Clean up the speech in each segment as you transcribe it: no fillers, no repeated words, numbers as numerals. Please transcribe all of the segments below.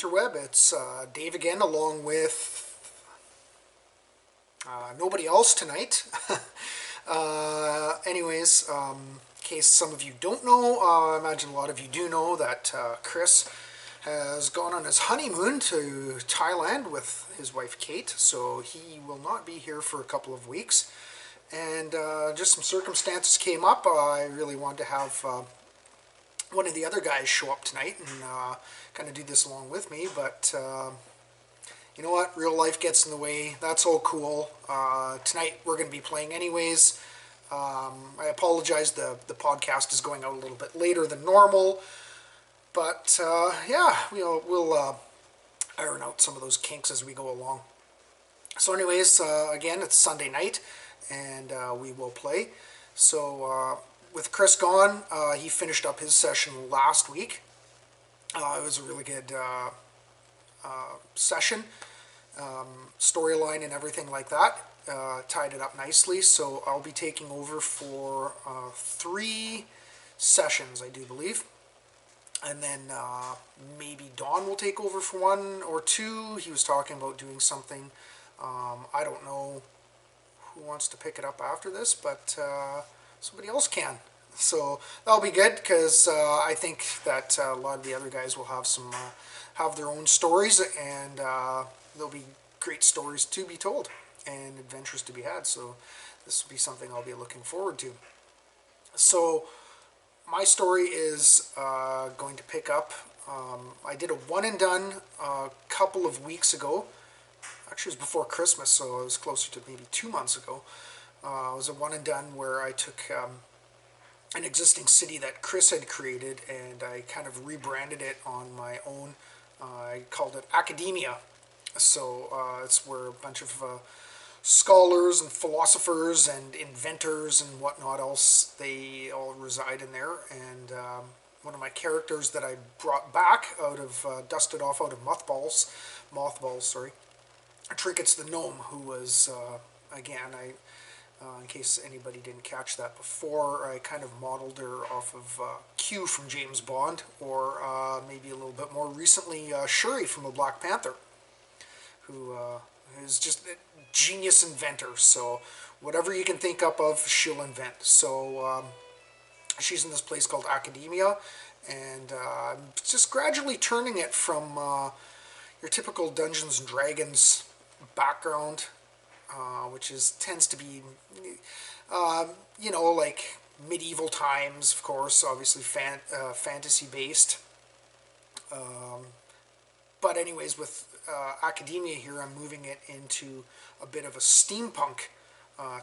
interweb. It's Dave again, along with nobody else tonight. In case some of you don't know, I imagine a lot of you do know that Chris has gone on his honeymoon to Thailand with his wife Kate, so he will not be here for a couple of weeks. And just some circumstances came up. I really wanted to have one of the other guys show up tonight and kind of do this along with me, but you know what? Real life gets in the way. That's all cool. Tonight we're going to be playing anyways. I apologize, the podcast is going out a little bit later than normal, but yeah, we'll iron out some of those kinks as we go along. So anyways, again, it's Sunday night, and we will play. So with Chris gone, he finished up his session last week. It was a really good session, storyline and everything like that. Tied it up nicely, so I'll be taking over for 3 sessions, I do believe. And then maybe Don will take over for 1 or 2. He was talking about doing something. I don't know who wants to pick it up after this, but somebody else can. So that'll be good, because I think that a lot of the other guys will have some have their own stories, and there'll be great stories to be told and adventures to be had. So this will be something I'll be looking forward to. So my story is going to pick up. I did a one and done a couple of weeks ago. Actually, it was before Christmas, so it was closer to maybe 2 months ago. It was a one and done where I took an existing city that Chris had created, and I kind of rebranded it on my own. I called it Academia. So it's where a bunch of scholars and philosophers and inventors and whatnot else, they all reside in there. And one of my characters that I brought back out of, dusted off out of mothballs, sorry, Trinkets the Gnome, who was, again, in case anybody didn't catch that before, I kind of modeled her off of Q from James Bond, or maybe a little bit more recently, Shuri from the Black Panther, who is just a genius inventor. So whatever you can think up of, she'll invent. So she's in this place called Academia, and I'm just gradually turning it from your typical Dungeons and Dragons background, which tends to be, like medieval times, of course, obviously fantasy based. But anyways, with Academia here, I'm moving it into a bit of a steampunk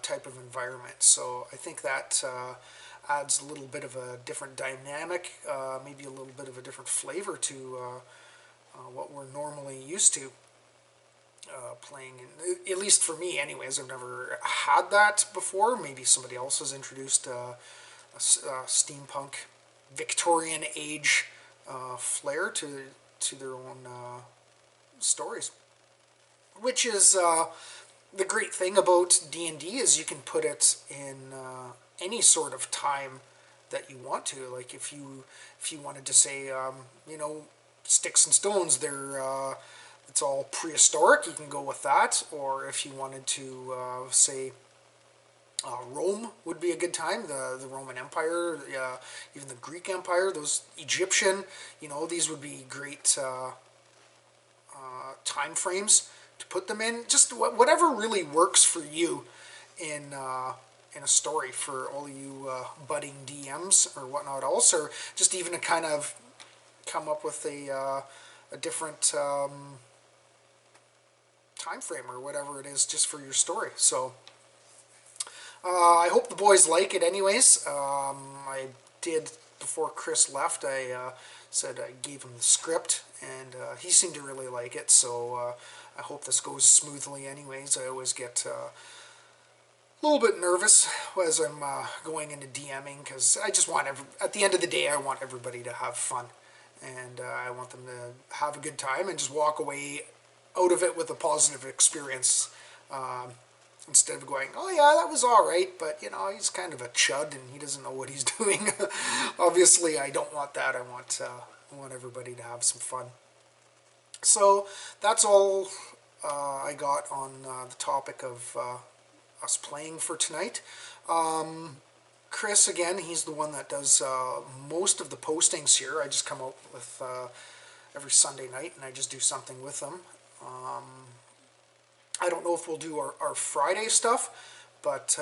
type of environment. So I think that adds a little bit of a different dynamic, maybe a little bit of a different flavor to what we're normally used to playing. At least for me anyways, I've never had that before. Maybe somebody else has introduced a steampunk Victorian age flair to their own stories, which is the great thing about D&D, is you can put it in any sort of time that you want to. Like if you wanted to say, sticks and stones, it's all prehistoric, you can go with that. Or if you wanted to say Rome would be a good time, the Roman Empire, even the Greek Empire, those Egyptian, these would be great time frames to put them in. Just whatever really works for you in a story, for all of you budding DMs or whatnot else, or just even to kind of come up with a different time frame or whatever it is just for your story. So I hope the boys like it anyways. I did, before Chris left, I said I gave him the script, and he seemed to really like it, so I hope this goes smoothly anyways. I always get a little bit nervous as I'm going into DMing, because I just want at the end of the day, I want everybody to have fun, and I want them to have a good time and just walk away out of it with a positive experience, instead of going, oh yeah, that was all right, but he's kind of a chud and he doesn't know what he's doing. Obviously, I don't want that. I want everybody to have some fun. So that's all I got on the topic of us playing for tonight. Chris, again, he's the one that does most of the postings here. I just come out with every Sunday night and I just do something with them. I don't know if we'll do our Friday stuff, but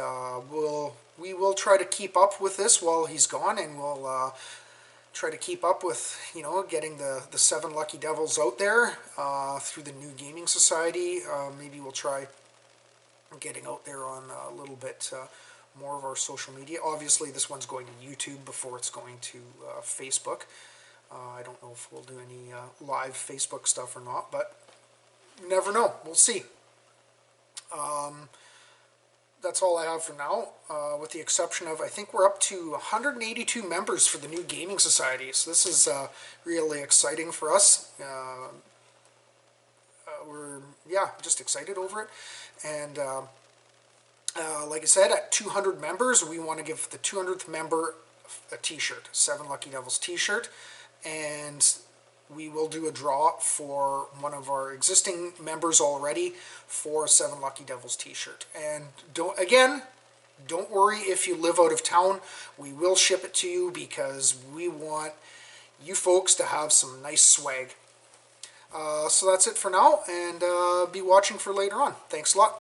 we will try to keep up with this while he's gone, and we'll try to keep up with, getting the 7 Lucky Devils out there through the New Gaming Society. Maybe we'll try getting out there on a little bit more of our social media. Obviously, this one's going to YouTube before it's going to Facebook. I don't know if we'll do any live Facebook stuff or not, but you never know. We'll see. That's all I have for now, with the exception of, I think we're up to 182 members for the New Gaming Society, so this is really exciting for us. We're, just excited over it, and like I said, at 200 members, we want to give the 200th member a t-shirt, 7 Lucky Devils t-shirt, and we will do a draw for one of our existing members already for a 7 Lucky Devils t-shirt. And don't worry if you live out of town. We will ship it to you because we want you folks to have some nice swag. So that's it for now, and be watching for later on. Thanks a lot.